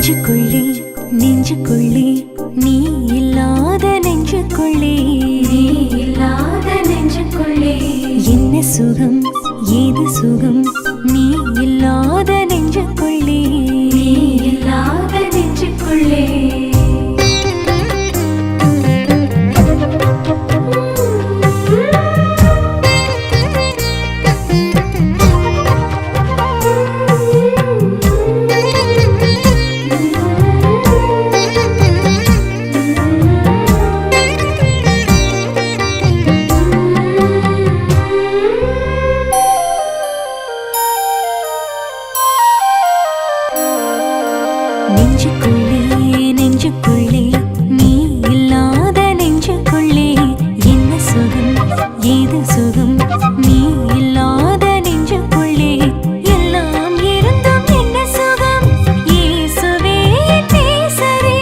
நெஞ்சுக்குள்ளே நெஞ்சுக்குள்ளே நீ இல்லாத நெஞ்சுக்குள்ளே என்ன சுகம் ஏது சுகம் நீ இல்லாத நெஞ்சுக்குள்ளே நெஞ்சுக்குள்ளே நெஞ்சுக்குள்ளே நீ இல்லாத நெஞ்சுக்குள்ளே என்ன சுகம் ஏது சுகம் நீ இல்லாத நெஞ்சுக்குள்ளே எல்லாம் இருந்தும் என்ன சுகம் இயேசுவே நேசரே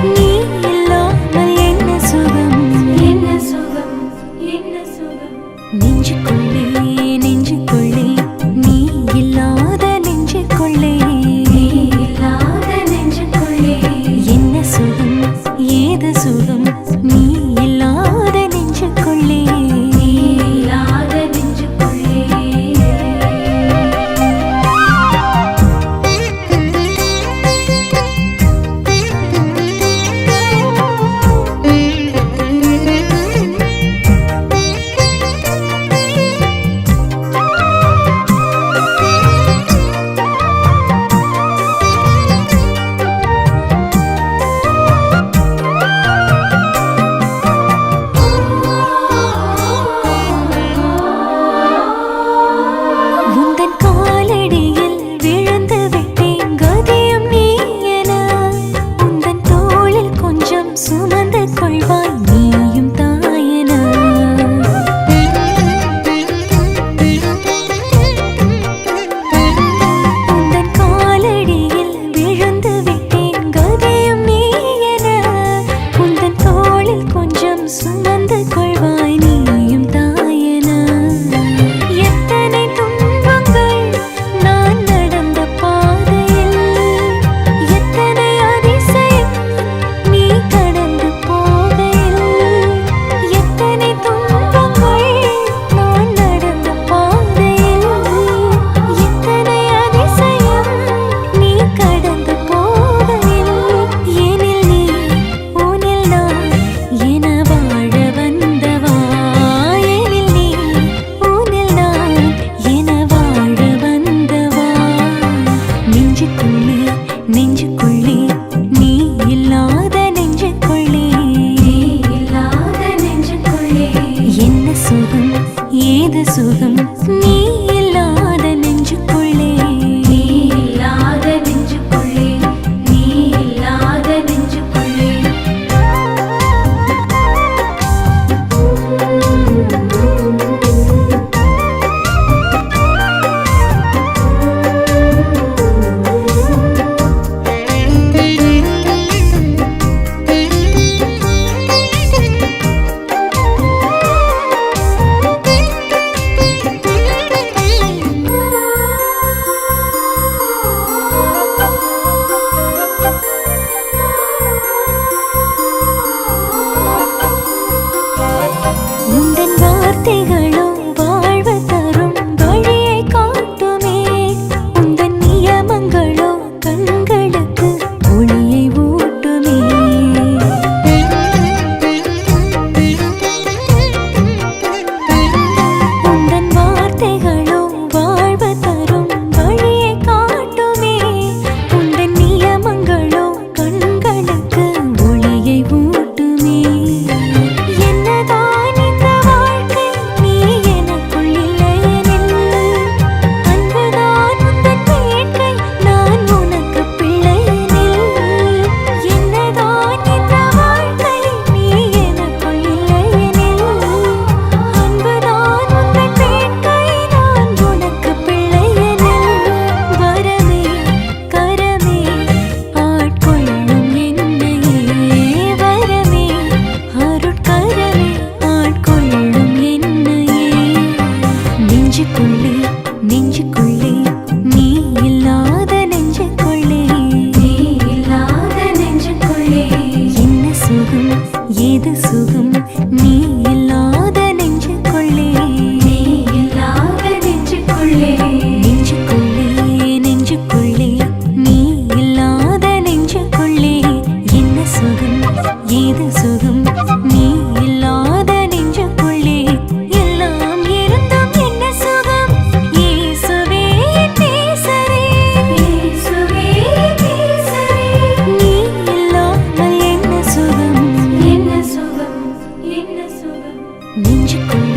நீ இல்லாமல் என்ன சுகம் நெஞ்சுக்குள்ளே நெஞ்சுக்குள்ளே நீ இல்லாத என்ன சுகம் ஏது சுகம் நீ இல்லாத நெஞ்சுக்குள்ளே சுமந்து கொள்வாய் நீயும் தாயன உந்தன் காலடியில் விழுந்து விட்டேன் கதியும் நீ என உந்தன் தோளில் கொஞ்சம் சுமந்து கொள்வாய் நீயும் தாயன எத்தனை துன்பங்கள் நான் நடந்த பாதையில் எத்தனை அதிசயம் நீ கடந்து போகையில் எத்தனை துன்பங்கள் நான் நடந்த பாதையில் எத்தனை அதிசயம் நீ கடந்து போகையில் எனில் நீ உனில் நான் என வாழ வந்தவா எனில் நீ உனில் நான் என வாழ வந்தவா நெஞ்சுக்குள்ளே நெஞ்சுக்குள்ளே நீ இல்லாத என்ன சுகம் ஏது சுகம் நீ இல்லாத நெஞ்சுக்குள்ளே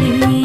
நெஞ்சுக்குள்ளே